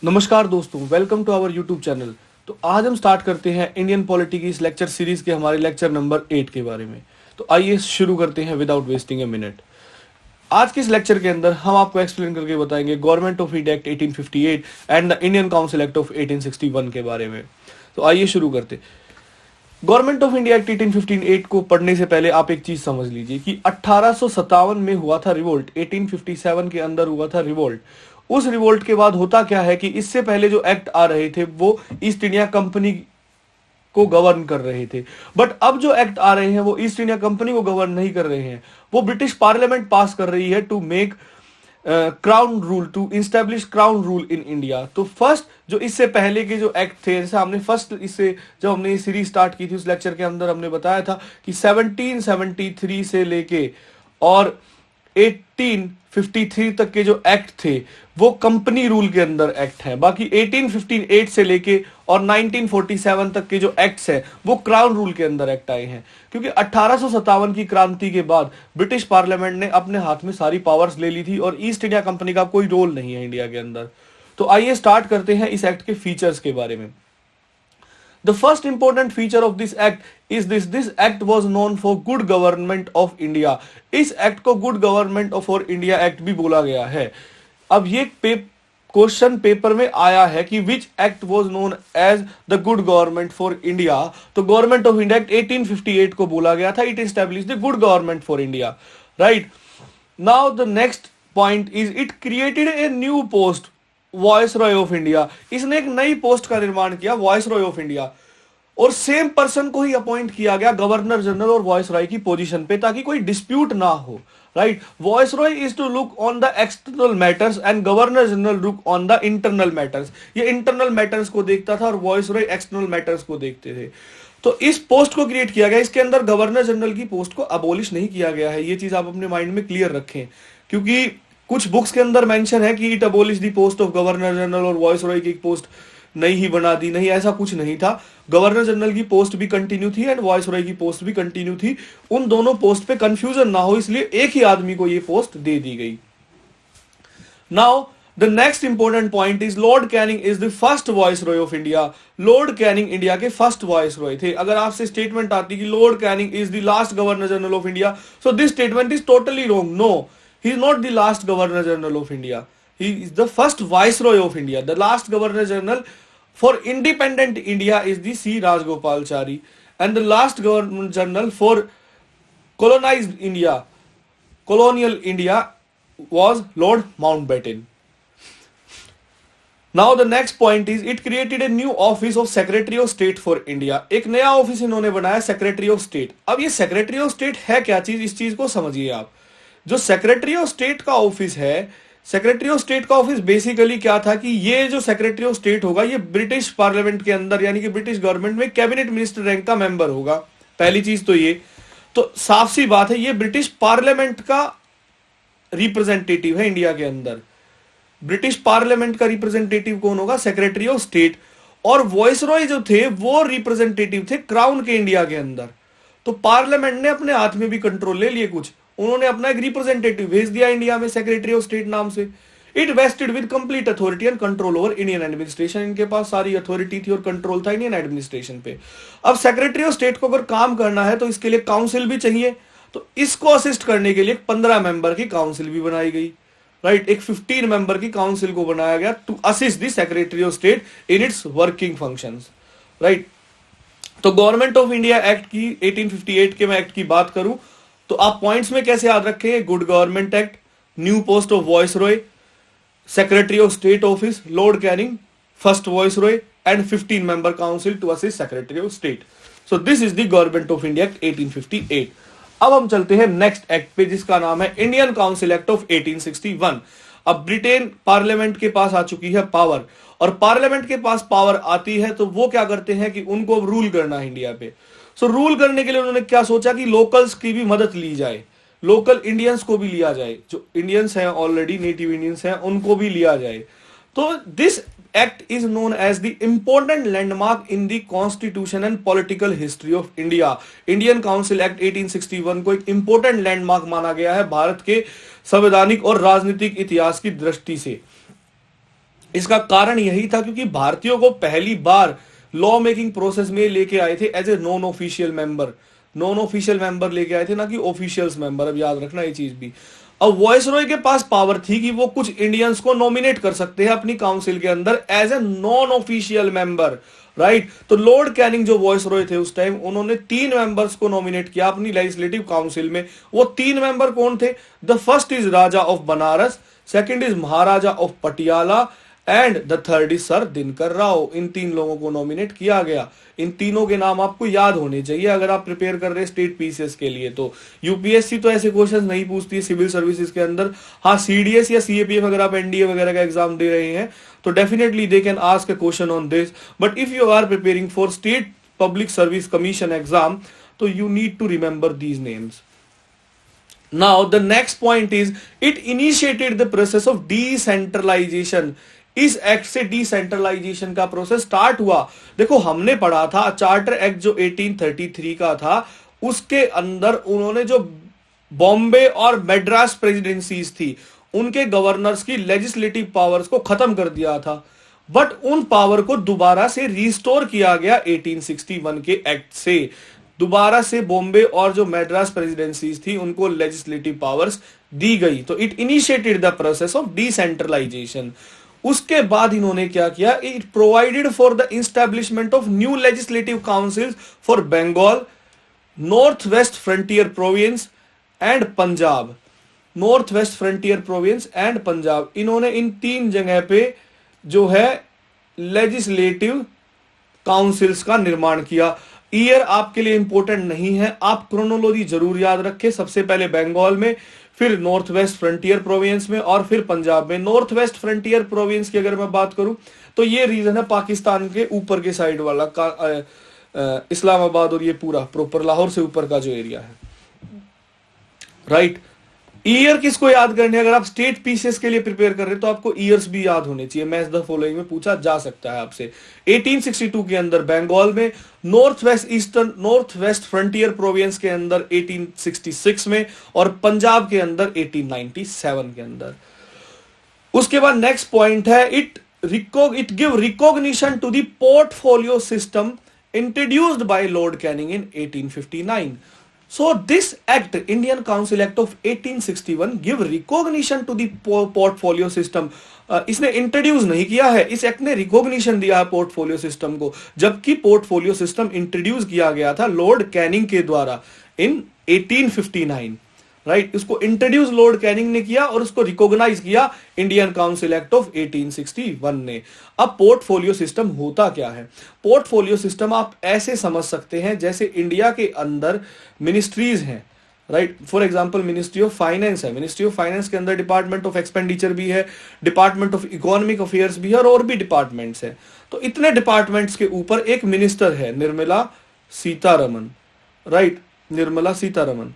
नमस्कार दोस्तों, welcome to our YouTube channel. तो आज हम स्टार्ट करते हैं इंडियन पॉलिटी की इस लेक्चर सीरीज के हमारे लेक्चर नंबर 8 के बारे में। तो आइए शुरू करते हैं विदाउट वेस्टिंग ए मिनट। आज के इस लेक्चर के अंदर हम आपको एक्सप्लेन करके बताएंगे government of India act 1858 and the Indian council act of 1861 के बारे में। तो आइए शुरू करते। गवर्नमेंट ऑफ इंडिया एक्ट 1858 को पढ़ने से पहले आप एक चीज समझ लीजिए कि 1857 में हुआ था रिवोल्ट, 1857 के अंदर हुआ था रिवोल्ट। उस रिवोल्ट के बाद होता क्या है कि इससे पहले जो एक्ट आ रहे थे वो ईस्ट इंडिया कंपनी को गवर्न कर रहे थे, बट अब जो एक्ट आ रहे हैं वो ईस्ट इंडिया कंपनी को गवर्न नहीं कर रहे हैं, वो ब्रिटिश पार्लियामेंट पास कर रही है to make crown rule, to establish crown rule in India. तो फर्स्ट जो इससे पहले के जो एक्ट थे, जैसे हमने फर्स्ट इससे जब हमने ये सीरीज स्टार्ट की थी उस लेक्चर के अंदर हमने बताया था कि 1773 से लेके और 1853 तक के जो एक्ट थे वो कंपनी रूल के अंदर एक्ट है। बाकी 1858 से लेके और 1947 तक के जो एक्ट्स हैं वो क्राउन रूल के अंदर एक्ट आए हैं, क्योंकि 1857 की क्रांति के बाद ब्रिटिश पार्लियामेंट ने अपने हाथ में सारी पावर्स ले ली थी और ईस्ट इंडिया कंपनी का कोई रोल नहीं है इंडिया के अंदर। तो आइए स्टार्ट करते हैं इस एक्ट के फीचर्स के बारे में। The first important feature of this act is this act was known for good government of India। इस एक्ट को गुड गवर्नमेंट ऑफ और इंडिया एक्ट भी बोला गया है। अब ये क्वेश्चन पेपर में आया है कि which act was known as the good government for India. तो गवर्नमेंट ऑफ इंडिया एक्ट 1858 को बोला गया था, it establish the good government for India, right. Now the next point is it created a new post, viceroy of India. इसने एक नई post का निर्माण किया, वॉइस रॉय ऑफ इंडिया, और सेम पर्सन को ही अपॉइंट किया गया गवर्नर जनरल और वॉइस रॉय की पोजीशन पे, ताकि कोई डिस्प्यूट ना हो, right. Viceroy is to look on the external matters and governor general look on the internal matters. ये इंटरनल मैटर्स को देखता था और वॉइस रॉय एक्सटर्नल मैटर्स को देखते थे। तो इस पोस्ट को क्रिएट किया गया, इसके अंदर गवर्नर जनरल की पोस्ट को अबोलिश नहीं किया गया है। ये चीज आप अपने माइंड में क्लियर रखें, क्योंकि कुछ बुक्स के अंदर मेंशन है कि it abolish the post of governor general और वॉइस रॉय की पोस्ट नहीं ही बना दी। नहीं, ऐसा कुछ नहीं था। गवर्नर जनरल की पोस्ट भी कंटिन्यू थी एंड वॉइस रॉय की पोस्ट भी कंटिन्यू थी। उन दोनों पोस्ट पे कंफ्यूजन ना हो इसलिए एक ही आदमी को ये पोस्ट दे दी गई। Now the next important point is Lord Canning is the first viceroy of India. Lord Canning India के फर्स्ट वॉइस रॉय थे। अगर आपसे स्टेटमेंट आती कि Lord Canning is the last governor general of India, so this statement is totally wrong. No, he is not the last governor general of India, he is the first viceroy of India। The last governor general for independent India is the C Rajgopalachari and the last governor general for colonized India, colonial India, was Lord Mountbatten। Now the next point is it created a new office of secretary of state for India। एक नया office इन्होंने बनाया secretary of state. अब ये secretary of state है क्या चीज, इस चीज को समझिए आप। जो सेक्रेटरी ऑफ स्टेट का ऑफिस है, सेक्रेटरी ऑफ स्टेट का ऑफिस बेसिकली क्या था कि ये जो सेक्रेटरी ऑफ स्टेट होगा ये ब्रिटिश पार्लियामेंट के अंदर यानी कि ब्रिटिश गवर्नमेंट में कैबिनेट मिनिस्टर रैंक का मेंबर होगा। पहली चीज तो ये, तो साफ सी बात है ये ब्रिटिश पार्लियामेंट का रिप्रेजेंटेटिव है इंडिया के अंदर। ब्रिटिश पार्लियामेंट का रिप्रेजेंटेटिव कौन होगा, सेक्रेटरी ऑफ स्टेट। और वॉइस रॉय जो थे वो रिप्रेजेंटेटिव थे क्राउन के इंडिया के अंदर। तो पार्लियामेंट ने अपने हाथ में भी कंट्रोल ले लिए कुछ, उन्होंने अपना एक रिप्रेजेंटेटिव भेज दिया इंडिया में सेक्रेटरी ऑफ स्टेट नाम से। It wasted with complete authority and control over Indian administration. इनके पास सारी अथॉरिटी थी और कंट्रोल था इंडियन एडमिनिस्ट्रेशन पे। अब सेक्रेटरी ऑफ स्टेट को अगर काम करना है तो इसके लिए काउंसिल भी चाहिए, तो इसको असिस्ट करने के लिए 15 मेंबर की काउंसिल भी बनाई गई, राइट। एक 15 मेंबर की काउंसिल को बनाया गया to assist the secretary of state in its working functions, right. तो गवर्नमेंट ऑफ इंडिया एक्ट की 1858 के मैं एक्ट की बात करूं तो आप पॉइंट्स में कैसे याद रखेंगे, good government act, new post of viceroy, secretary of state office, Lord Canning first viceroy and 15 member council to assist secretary of state. So this is the government of India act 1858। अब हम चलते हैं next act पे जिसका नाम है Indian council act of 1861। अब Britain parliament के पास आ चुकी है पावर, और पार्लियामेंट के पास पावर आती है तो वो क्या करते हैं कि उनको रूल करना है इंडिया पे। सो रूल करने के लिए उन्होंने क्या सोचा कि लोकल्स की भी मदद ली जाए, लोकल इंडियंस को भी लिया जाए, जो इंडियंस हैं ऑलरेडी नेटिव इंडियंस हैं उनको भी लिया जाए। तो this act is known as the important landmark in the constitution and political history of India. Indian council act 1861 को एक इंपॉर्टेंट लैंडमार्क माना गया है भारत के संवैधानिक और राजनीतिक इतिहास की दृष्टि से। इसका कारण यही था क्योंकि भारतीयों को पहली बार लॉ मेकिंग प्रोसेस में लेके आए थे as a non official member. Non official member लेके आए थे, ना कि ऑफिशियल्स मेंबर। अब याद रखना ये चीज भी। अब वॉइस रॉय के पास पावर थी कि वो कुछ इंडियंस को नॉमिनेट कर सकते हैं अपनी काउंसिल के अंदर as a non official member, right. तो लॉर्ड कैनिंग जो वॉइस रॉय थे उस टाइम, उन्होंने 3 मेंबर्स को नॉमिनेट किया अपनी लेजिस्लेटिव काउंसिल में। वो 3 मेंबर कौन थे? The first is Raja of Banaras, second is Maharaja of Patiala and the third is sir Dinkar Rao. इन 3 लोगों को नॉमिनेट किया गया। इन तीनों के नाम आपको याद होने चाहिए अगर आप प्रिपेयर कर रहे हैं स्टेट पीसीएस के लिए। तो यूपीएससी तो ऐसे क्वेश्चन नहीं पूछती है सिविल सर्विसेज के अंदर। हाँ, सीडीएस या सीएपीएफ अगर आप एनडीए वगैरह का एग्जाम दे रहे हैं तो definitely they can ask a question on this. But if you are preparing for state public service commission exam तो you need to remember these names. Now the next point is it initiated the process of decentralization। इस act से decentralisation का process start हुआ। देखो, हमने पढ़ा था charter act जो 1833 का था, उसके अंदर उन्होंने जो बॉम्बे और मद्रास प्रेसिडेंसीज थी उनके गवर्नर्स की लेजिस्लेटिव पावर्स को खत्म कर दिया था। बट उन पावर को दोबारा से रिस्टोर किया गया 1861 के एक्ट से। दोबारा से बॉम्बे और जो मद्रास प्रेसिडेंसीज थी उनको लेजिस्लेटिव पावर्स दी गई। तो it initiated the process of decentralisation. उसके बाद इन्होंने क्या किया? It provided for the establishment of new legislative councils for Bengal, north west frontier province and Punjab. North west frontier province and Punjab, इन्होंने इन 3 जगह पे जो है लेजिस्लेटिव काउंसिल्स का निर्माण किया। ईयर आपके लिए इंपॉर्टेंट नहीं है, आप क्रोनोलॉजी जरूर याद रखें। सबसे पहले बंगाल में, फिर नॉर्थ वेस्ट फ्रंटियर प्रोविंस में और फिर पंजाब में। नॉर्थ वेस्ट फ्रंटियर प्रोविंस की अगर मैं बात करूं तो ये रीजन है पाकिस्तान के ऊपर के साइड वाला इस्लामाबाद और ये पूरा प्रॉपर लाहौर से ऊपर का जो एरिया है, राइट। ईयर किसको याद करने? अगर आप स्टेट पीसीएस के लिए प्रिपेयर कर रहे हैं तो आपको ईयर्स भी याद होने चाहिए। मैच द फॉलोइंग में पूछा जा सकता है आपसे। 1862 के अंदर बंगाल में, नॉर्थ वेस्ट फ्रंटियर प्रोविंस के अंदर 1866 में और पंजाब के अंदर 1897 के अंदर। उसके बाद नेक्स्ट पॉइंट है it give recognition to the portfolio system introduced by lord Canning in 1859। So this act, Indian Council Act of 1861, give recognition to the portfolio system। इसने इंट्रोड्यूस नहीं किया है, इस एक्ट ने रिकॉग्निशन दिया है पोर्टफोलियो सिस्टम को। जबकि पोर्टफोलियो सिस्टम इंट्रोड्यूस किया गया था लॉर्ड कैनिंग के द्वारा इन 1859, राइट। इसको इंट्रोड्यूस लॉर्ड कैनिंग ने किया और उसको रिकॉग्नाइज किया इंडियन काउंसिल एक्ट ऑफ 1861 ने। अब पोर्टफोलियो सिस्टम होता क्या है? पोर्टफोलियो सिस्टम आप ऐसे समझ सकते हैं जैसे इंडिया के अंदर मिनिस्ट्रीज हैं, right. For example ministry of finance है। मिनिस्ट्री ऑफ फाइनेंस के अंदर डिपार्टमेंट ऑफ एक्सपेंडिचर भी है, डिपार्टमेंट ऑफ इकोनॉमिक अफेयर्स भी है और भी डिपार्टमेंट्स है। तो इतने डिपार्टमेंट्स के ऊपर एक मिनिस्टर है, निर्मला सीतारमन, राइट, निर्मला सीतारमन।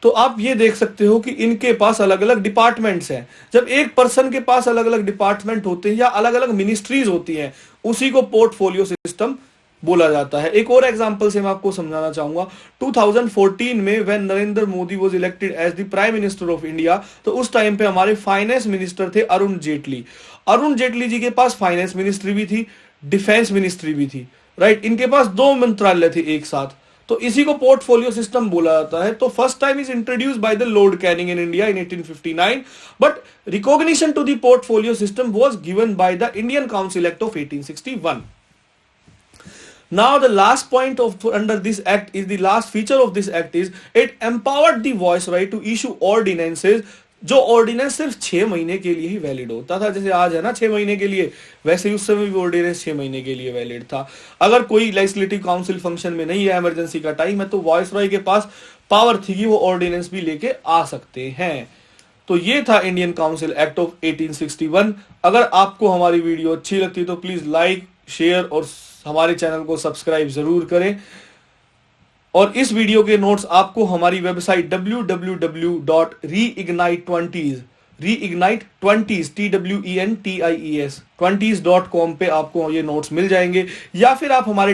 तो आप ये देख सकते हो कि इनके पास अलग अलग डिपार्टमेंट्स हैं। जब एक पर्सन के पास अलग अलग डिपार्टमेंट होते हैं या अलग अलग मिनिस्ट्रीज होती हैं, उसी को पोर्टफोलियो सिस्टम बोला जाता है। एक और एग्जांपल से मैं आपको समझाना चाहूंगा। 2014 में when Narendra Modi was elected as the prime minister of India, तो उस टाइम पे हमारे फाइनेंस मिनिस्टर थे अरुण जेटली। अरुण जेटली जी के पास फाइनेंस मिनिस्ट्री भी थी, डिफेंस मिनिस्ट्री भी थी, राइट। इनके पास 2 मंत्रालय थे एक साथ, तो इसी को पोर्टफोलियो सिस्टम बोला जाता है। तो first time is introduced by the lord Canning in India in 1859, but recognition to the portfolio system was given by the Indian council act of 1861। Now the last point of under this act is the last feature of this act is it empowered the viceroy to issue ordinances। जो ordinance सिर्फ 6 महीने के लिए ही valid होता था, जैसे आज है ना 6 महीने के लिए, वैसे ही उस समय भी ऑर्डिनेंस 6 महीने के लिए वैलिड था। अगर कोई लेजिस्लेटिव काउंसिल फंक्शन में नहीं है, इमरजेंसी का टाइम है, तो वाइसरॉय के पास पावर थी कि वो ऑर्डिनेंस भी लेके आ सकते हैं। तो ये था इंडियन काउंसिल एक्ट ऑफ 1861। अगर आपको हमारी वीडियो अच्छी लगती है तो प्लीज लाइक, शेयर और हमारे चैनल को सब्सक्राइब जरूर करें। और इस वीडियो के नोट्स आपको हमारी वेबसाइट www.reignite20s20s20s.com पे आपको ये नोट्स मिल जाएंगे, या फिर आप हमारे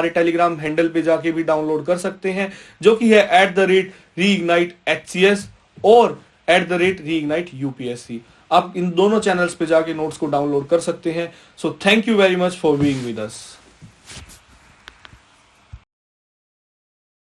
टेलीग्राम हैंडल पे जाके भी डाउनलोड कर सकते हैं, जो कि है @reignitehcs और @reigniteupsc। आप इन दोनों चैनल्स पे जाके नोट्स को डाउनलोड कर सकते हैं। So thank you very much for being with us.